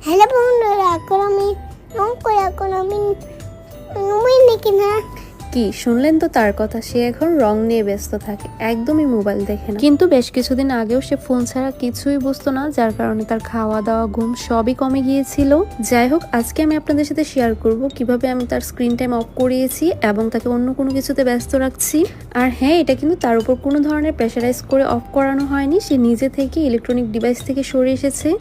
Hello বন্ধুরা, এখন আমি মোবাইল দেখি না। কি শুনলেন তো তার কথা, সে এখন রং নিয়ে ব্যস্ত থাকে, একদমই মোবাইল দেখে না। কিন্তু বেশ কিছুদিন আগেও সে ফোন ছাড়া কিছুই বুঝতো না, যার কারণে তার খাওয়া দাওয়া ঘুম সবই কমে গিয়েছিল। যাই হোক, আজকে আমি আপনাদের সাথে শেয়ার করব কিভাবে আমি তার স্ক্রিন টাইম অফ করিয়েছি এবং তাকে অন্য কোনো কিছুতে ব্যস্ত রাখছি। আর হ্যাঁ, এটা কিন্তু তার উপর কোনো ধরনের প্রেশারাইজ করে অফ করানো হয়নি, সে নিজে থেকে ইলেকট্রনিক ডিভাইস থেকে সরে এসেছে।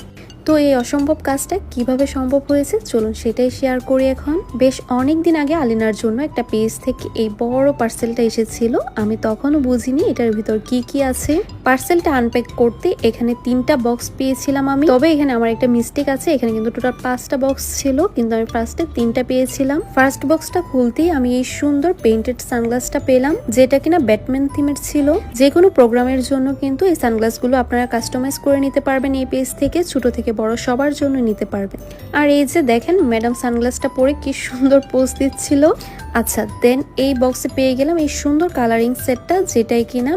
তো এই অসম্ভব কাজটা কিভাবে সম্ভব হয়েছে চলুন সেটাই শেয়ার করি। এখন বেশ অনেক দিন আগে আলিনার জন্য একটা পেজ থেকে এই বড় পার্সেলটা এসেছিল। আমি তখনও বুঝিনি এটার ভিতর কি কি আছে। পার্সেলটা আনপ্যাক করতে এখানে 3টা বক্স পেয়েছিলাম আমি, তবে এখানে আমার একটা মিস্টেক আছে, এখানে কিন্তু টোটাল 5টা বক্স ছিল, কিন্তু আমি ফার্স্টে 3টা পেয়েছিলাম। ফার্স্ট বক্সটা খুলতেই আমি এই সুন্দর পেইন্টেড সানগ্লাসটা পেলাম, যেটা কিনা ব্যাটম্যান থিমের ছিল। যে কোনো প্রোগ্রামের জন্য কিন্তু এই সানগ্লাসগুলো আপনারা কাস্টমাইজ করে নিতে পারবেন এই পেজ থেকে, ছোট থেকে বড় সবার জন্য নিতে পারবেন। আর এই যে দেখেন ম্যাডাম সানগ্লাসটা পরে কি সুন্দর পোজ দিচ্ছিল। আচ্ছা, দেন এই বক্সে পেয়ে গেলাম এই সুন্দর কালারিং সেটটা, যেটাই কিনা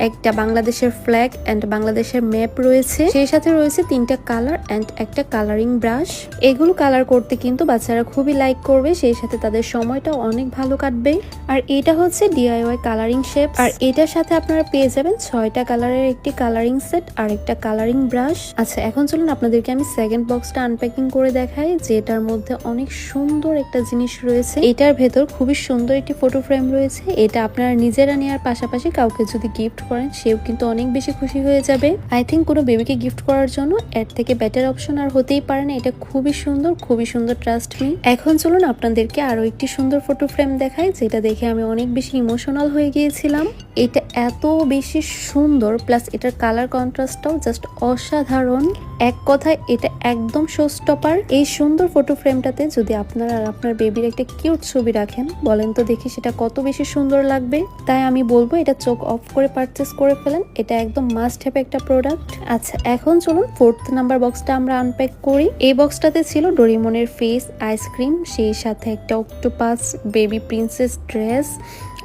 একটা বাংলাদেশের ফ্ল্যাগ এন্ড বাংলাদেশের ম্যাপ রয়েছে, সেই সাথে রয়েছে 3টা কালার এন্ড একটা কালারিং ব্রাশ। এগুলো কালার করতে কিন্তু বাচ্চারা খুবই লাইক করবে, সেই সাথে তাদের সময়টাও অনেক ভালো কাটবে। আর এটা হচ্ছে DIY কালারিং শেপ, আর এটার সাথে আপনারা পেয়ে যাবেন 6টা কালারের একটি কালারিং সেট আর একটা কালারিং ব্রাশ। আচ্ছা, এখন চলুন আপনাদেরকে আমি সেকেন্ড বক্সটা আনপ্যাকিং করে দেখাই, যে এটার মধ্যে অনেক সুন্দর একটা জিনিস রয়েছে। এটার ভেতর খুবই সুন্দর একটি ফটো ফ্রেম রয়েছে। এটা আপনারা নিজেরা নেওয়ার পাশাপাশি কাউকে যদি গিফট করেন, সেও কিন্তু অনেক বেশি খুশি হয়ে যাবে। আই থিঙ্ক কোনো বেবিকে গিফট করার জন্য এর থেকে বেটার অপশন আর হতেই পারে না। এটা খুবই সুন্দর, ট্রাস্ট মি। এখন চলুন আপনাদেরকে আরো একটি সুন্দর ফটো ফ্রেম দেখাই, যেটা দেখে আমি অনেক বেশি ইমোশনাল হয়ে গিয়েছিলাম। এটা এত বেশি সুন্দর, প্লাস এটার কালার কন্ট্রাস্টটাও জাস্ট অসাধারণ। এক কথায় এটা একদম শো স্টপার। এই সুন্দর ফটো ফ্রেমটাতে যদি আপনারা আর আপনার বেবির একটা কিউট ছবি রাখেন, বলেন তো দেখি সেটা কত বেশি সুন্দর লাগবে। তাই আমি বলবো এটা চোখ অফ করে পারচেস করে ফেলেন, এটা একদম মাস্ট হ্যাভ একটা প্রোডাক্ট। আচ্ছা, এখন চলুন 4th নাম্বার বক্সটা আমরা আনপ্যাক করি। এই বক্সটাতে ছিল ডোরেমনের ফেস, আইসক্রিম, সেই সাথে একটা অক্টোপাস, বেবি প্রিন্সেস ড্রেস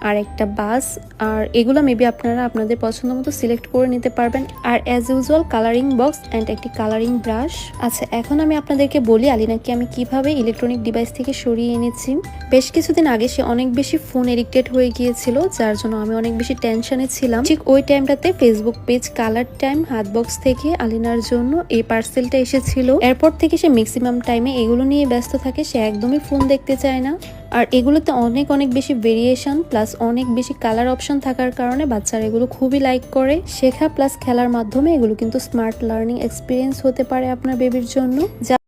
আর একটা বাস। আর এগুলো মেবি আপনারা আপনাদের পছন্দ মতো সিলেক্ট করে নিতে পারবেন। আর as usual colouring box and একটি কালারিং ব্রাশ। আচ্ছা, এখন আমি আপনাদেরকে বলি আলিনাকে আমি কিভাবে ইলেকট্রনিক ডিভাইস থেকে সরিয়ে এনেছি। বেশ কিছুদিন আগে সে অনেক বেশি ফোন এডিক্টেড হয়ে গিয়েছিল, যার জন্য আমি অনেক বেশি টেনশনে ছিলাম। ঠিক ওই টাইমটাতে ফেসবুক পেজ কালার টাইম হাত বক্স থেকে আলিনার জন্য এই পার্সেলটা এসেছিল। এরপর থেকে সে ম্যাক্সিমাম টাইমে এগুলো নিয়ে ব্যস্ত থাকে, সে একদমই ফোন দেখতে চায় না। আর এগুলোতে অনেক বেশি ভেরিয়েশন প্লাস অনেক বেশি কালার অপশন থাকার কারণে বাচ্চারা এগুলো খুবই লাইক করে। শেখা প্লাস খেলার মাধ্যমে এগুলো কিন্তু স্মার্ট লার্নিং এক্সপিরিয়েন্স হতে পারে আপনার বেবির জন্য।